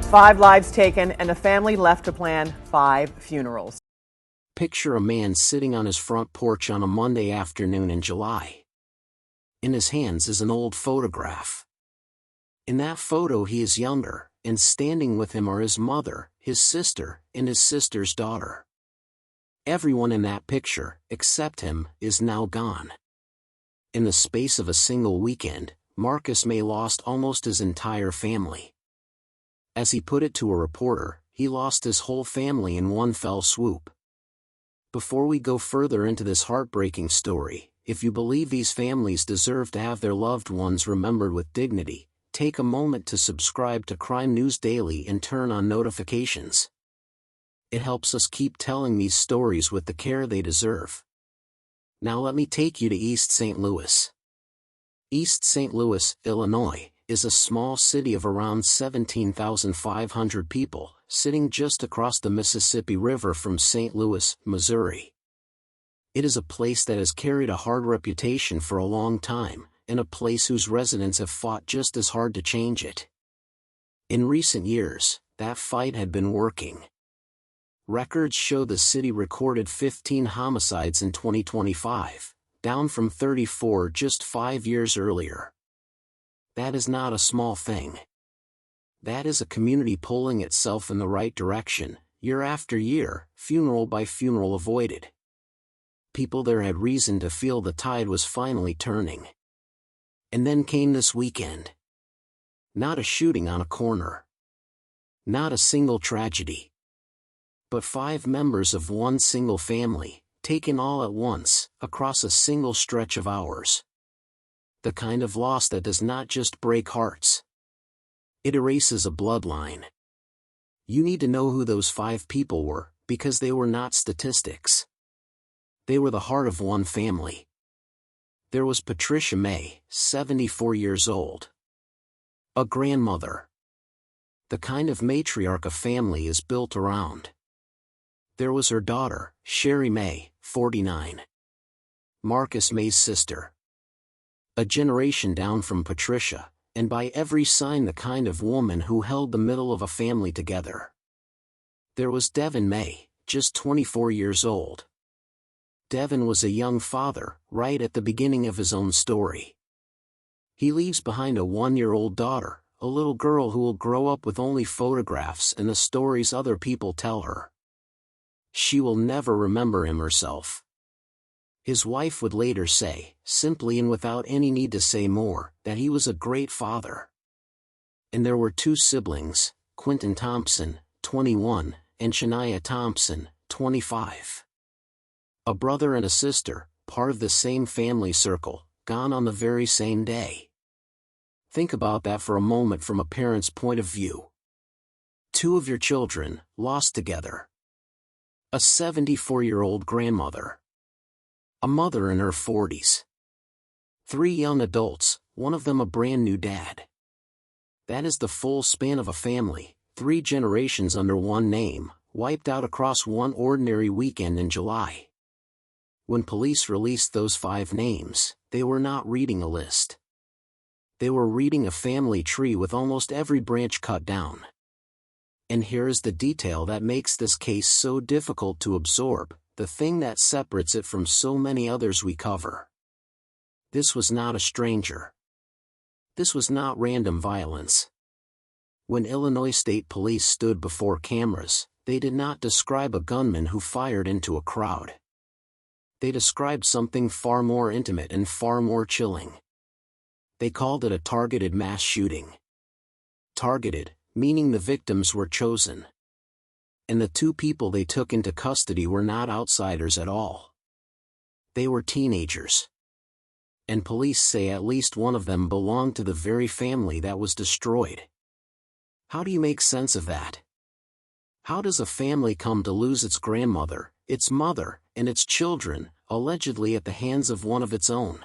5 lives taken and a family left to plan 5 funerals. Picture a man sitting on his front porch on a Monday afternoon in July. In his hands is an old photograph. In that photo he is younger, and standing with him are his mother, his sister, and his sister's daughter. Everyone in that picture, except him, is now gone. In the space of a single weekend, Marcus May lost almost his entire family. As he put it to a reporter, he lost his whole family in one fell swoop. Before we go further into this heartbreaking story, if you believe these families deserve to have their loved ones remembered with dignity, take a moment to subscribe to Crime News Daily and turn on notifications. It helps us keep telling these stories with the care they deserve. Now let me take you to East St. Louis. East St. Louis, Illinois, is a small city of around 17,500 people, sitting just across the Mississippi River from St. Louis, Missouri. It is a place that has carried a hard reputation for a long time, and a place whose residents have fought just as hard to change it. In recent years, that fight had been working. Records show the city recorded 15 homicides in 2025, down from 34 just 5 years earlier. That is not a small thing. That is a community pulling itself in the right direction, year after year, funeral by funeral avoided. People there had reason to feel the tide was finally turning. And then came this weekend. Not a shooting on a corner. Not a single tragedy. But 5 members of one single family, taken all at once, across a single stretch of hours. The kind of loss that does not just break hearts. It erases a bloodline. You need to know who those 5 people were, because they were not statistics. They were the heart of one family. There was Patricia May, 74 years old. A grandmother. The kind of matriarch a family is built around. There was her daughter, Sherry May, 49. Marcus May's sister. A generation down from Patricia, and by every sign the kind of woman who held the middle of a family together. There was Devin May, just 24 years old. Devin was a young father, right at the beginning of his own story. He leaves behind a 1-year-old daughter, a little girl who will grow up with only photographs and the stories other people tell her. She will never remember him herself. His wife would later say, simply and without any need to say more, that he was a great father. And there were 2 siblings, Quentin Thompson, 21, and Shania Thompson, 25. A brother and a sister, part of the same family circle, gone on the very same day. Think about that for a moment from a parent's point of view. 2 of your children, lost together. A 74-year-old grandmother. A mother in her 40s. 3 young adults, one of them a brand new dad. That is the full span of a family, 3 generations under one name, wiped out across one ordinary weekend in July. When police released those 5 names, they were not reading a list. They were reading a family tree with almost every branch cut down. And here is the detail that makes this case so difficult to absorb, the thing that separates it from so many others we cover. This was not a stranger. This was not random violence. When Illinois State Police stood before cameras, they did not describe a gunman who fired into a crowd. They described something far more intimate and far more chilling. They called it a targeted mass shooting. Targeted, meaning the victims were chosen. And the 2 people they took into custody were not outsiders at all. They were teenagers. And police say at least one of them belonged to the very family that was destroyed. How do you make sense of that? How does a family come to lose its grandmother, its mother, and its children, allegedly at the hands of one of its own?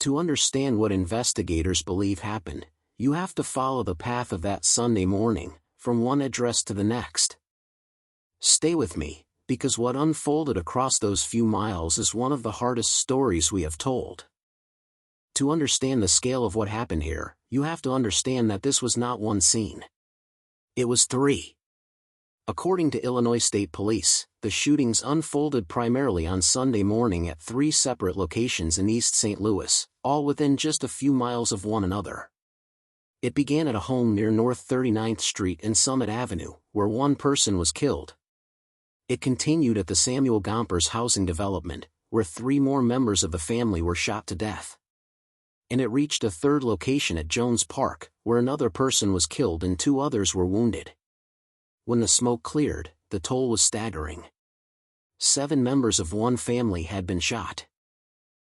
To understand what investigators believe happened, you have to follow the path of that Sunday morning, from one address to the next. Stay with me, because what unfolded across those few miles is one of the hardest stories we have told. To understand the scale of what happened here, you have to understand that this was not one scene. It was 3. According to Illinois State Police, the shootings unfolded primarily on Sunday morning at 3 separate locations in East St. Louis, all within just a few miles of one another. It began at a home near North 39th Street and Summit Avenue, where one person was killed. It continued at the Samuel Gompers housing development, where 3 more members of the family were shot to death. And it reached a 3rd location at Jones Park, where another person was killed and 2 others were wounded. When the smoke cleared, the toll was staggering. 7 members of one family had been shot.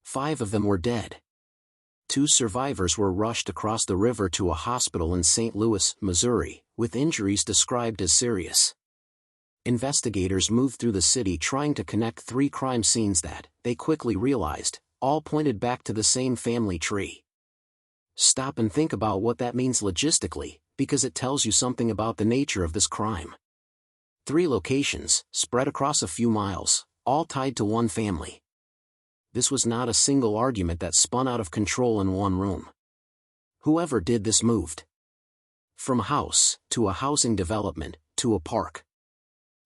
5 of them were dead. 2 survivors were rushed across the river to a hospital in St. Louis, Missouri, with injuries described as serious. Investigators moved through the city trying to connect 3 crime scenes that, they quickly realized, all pointed back to the same family tree. Stop and think about what that means logistically, because it tells you something about the nature of this crime. 3 locations, spread across a few miles, all tied to one family. This was not a single argument that spun out of control in one room. Whoever did this moved from a house, to a housing development, to a park.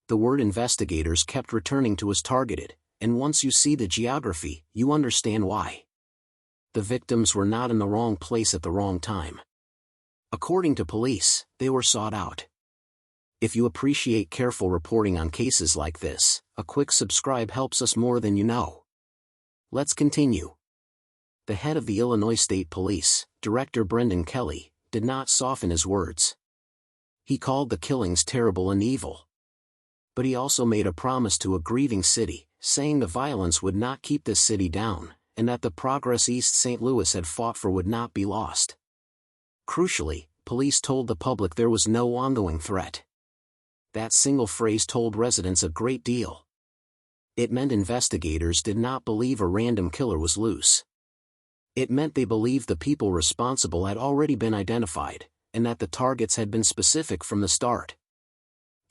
The word investigators kept returning to was targeted, and once you see the geography, you understand why. The victims were not in the wrong place at the wrong time. According to police, they were sought out. If you appreciate careful reporting on cases like this, a quick subscribe helps us more than you know. Let's continue. The head of the Illinois State Police, Director Brendan Kelly, did not soften his words. He called the killings terrible and evil. But he also made a promise to a grieving city, saying the violence would not keep this city down, and that the progress East St. Louis had fought for would not be lost. Crucially, police told the public there was no ongoing threat. That single phrase told residents a great deal. It meant investigators did not believe a random killer was loose. It meant they believed the people responsible had already been identified, and that the targets had been specific from the start.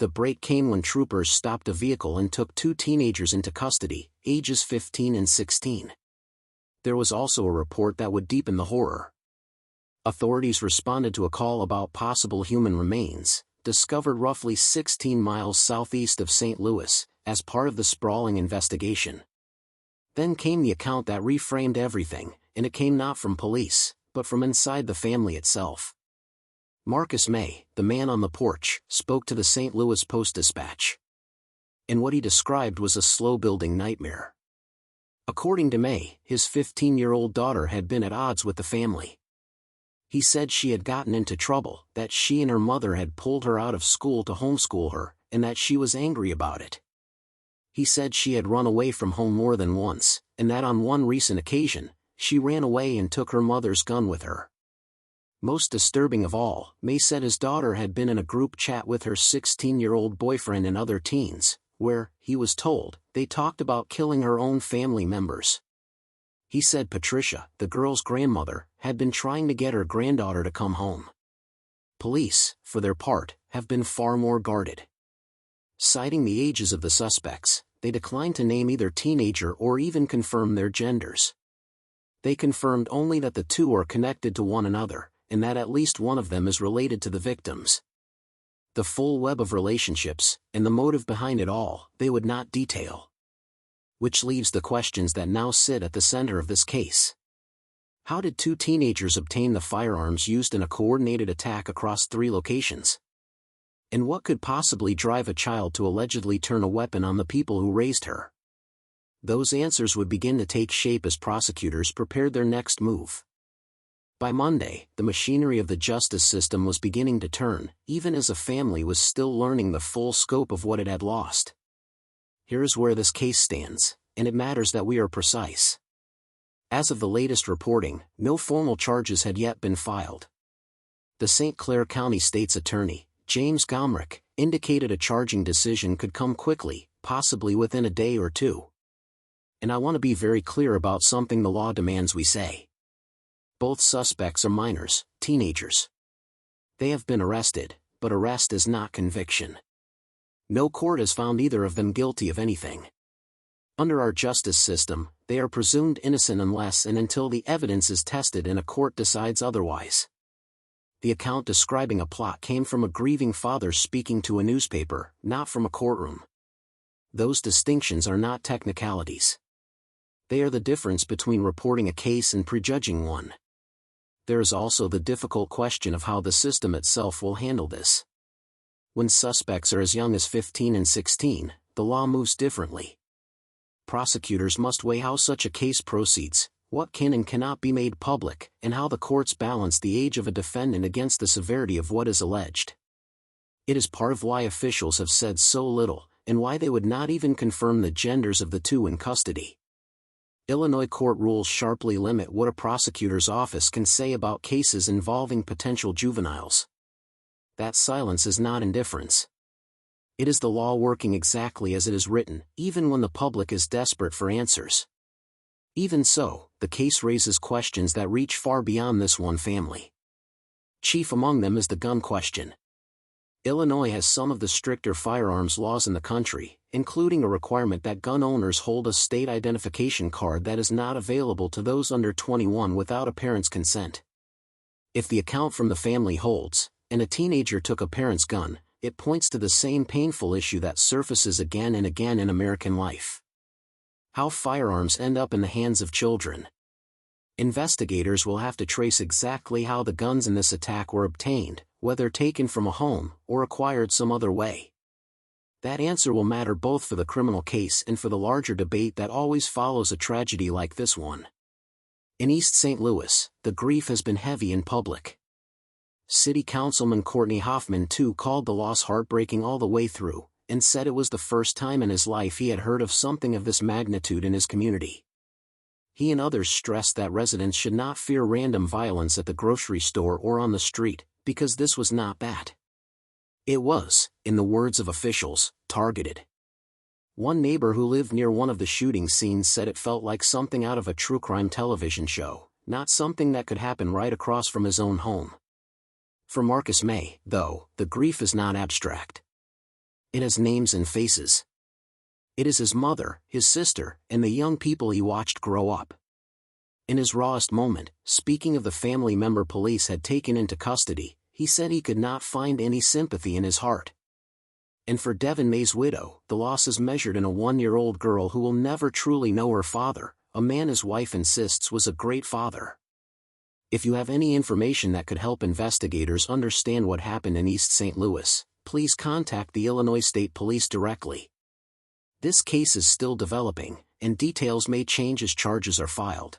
The break came when troopers stopped a vehicle and took 2 teenagers into custody, ages 15 and 16. There was also a report that would deepen the horror. Authorities responded to a call about possible human remains, discovered roughly 16 miles southeast of St. Louis, as part of the sprawling investigation. Then came the account that reframed everything, and it came not from police, but from inside the family itself. Marcus May, the man on the porch, spoke to the St. Louis Post-Dispatch. And what he described was a slow-building nightmare. According to May, his 15-year-old daughter had been at odds with the family. He said she had gotten into trouble, that she and her mother had pulled her out of school to homeschool her, and that she was angry about it. He said she had run away from home more than once, and that on one recent occasion, she ran away and took her mother's gun with her. Most disturbing of all, May said his daughter had been in a group chat with her 16-year-old boyfriend and other teens, where, he was told, they talked about killing her own family members. He said Patricia, the girl's grandmother, had been trying to get her granddaughter to come home. Police, for their part, have been far more guarded. Citing the ages of the suspects, they declined to name either teenager or even confirm their genders. They confirmed only that the 2 are connected to one another, and that at least one of them is related to the victims. The full web of relationships, and the motive behind it all, they would not detail. Which leaves the questions that now sit at the center of this case. How did 2 teenagers obtain the firearms used in a coordinated attack across 3 locations? And what could possibly drive a child to allegedly turn a weapon on the people who raised her? Those answers would begin to take shape as prosecutors prepared their next move. By Monday, the machinery of the justice system was beginning to turn, even as a family was still learning the full scope of what it had lost. Here is where this case stands, and it matters that we are precise. As of the latest reporting, no formal charges had yet been filed. The St. Clair County State's Attorney, James Gomrich, indicated a charging decision could come quickly, possibly within a day or 2. And I want to be very clear about something the law demands we say. Both suspects are minors, teenagers. They have been arrested, but arrest is not conviction. No court has found either of them guilty of anything. Under our justice system, they are presumed innocent unless and until the evidence is tested and a court decides otherwise. the account describing a plot came from a grieving father speaking to a newspaper, not from a courtroom. Those distinctions are not technicalities. They are the difference between reporting a case and prejudging one. There is also the difficult question of how the system itself will handle this. When suspects are as young as 15 and 16, the law moves differently. Prosecutors must weigh how such a case proceeds, what can and cannot be made public, and how the courts balance the age of a defendant against the severity of what is alleged. It is part of why officials have said so little, and why they would not even confirm the genders of the two in custody. Illinois court rules sharply limit what a prosecutor's office can say about cases involving potential juveniles. That silence is not indifference. It is the law working exactly as it is written, even when the public is desperate for answers. Even so, the case raises questions that reach far beyond this one family. Chief among them is the gun question. Illinois has some of the stricter firearms laws in the country, including a requirement that gun owners hold a state identification card that is not available to those under 21 without a parent's consent. If the account from the family holds, and a teenager took a parent's gun, it points to the same painful issue that surfaces again and again in American life. How firearms end up in the hands of children. Investigators will have to trace exactly how the guns in this attack were obtained, whether taken from a home or acquired some other way. That answer will matter both for the criminal case and for the larger debate that always follows a tragedy like this one. In East St. Louis, the grief has been heavy in public. City Councilman Courtney Hoffman too called the loss heartbreaking all the way through, and said it was the first time in his life he had heard of something of this magnitude in his community. He and others stressed that residents should not fear random violence at the grocery store or on the street, because this was not that. It was, in the words of officials, targeted. One neighbor who lived near one of the shooting scenes said it felt like something out of a true crime television show, not something that could happen right across from his own home. For Marcus May, though, the grief is not abstract. It has names and faces. It is his mother, his sister, and the young people he watched grow up. In his rawest moment, speaking of the family member police had taken into custody, he said he could not find any sympathy in his heart. And for Devin May's widow, the loss is measured in a 1-year-old girl who will never truly know her father, a man his wife insists was a great father. If you have any information that could help investigators understand what happened in East St. Louis, please contact the Illinois State Police directly. This case is still developing, and details may change as charges are filed.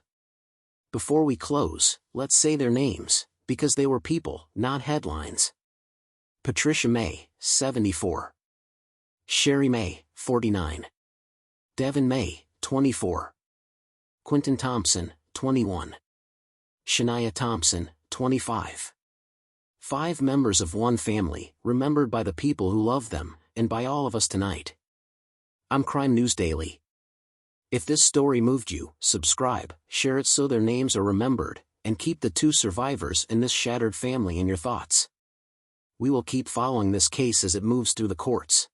Before we close, let's say their names, because they were people, not headlines. Patricia May, 74. Sherry May, 49. Devin May, 24. Quentin Thompson, 21. Shania Thompson, 25. 5 members of one family, remembered by the people who love them, and by all of us tonight. I'm Crime News Daily. If this story moved you, subscribe, share it so their names are remembered, and keep the 2 survivors in this shattered family in your thoughts. We will keep following this case as it moves through the courts.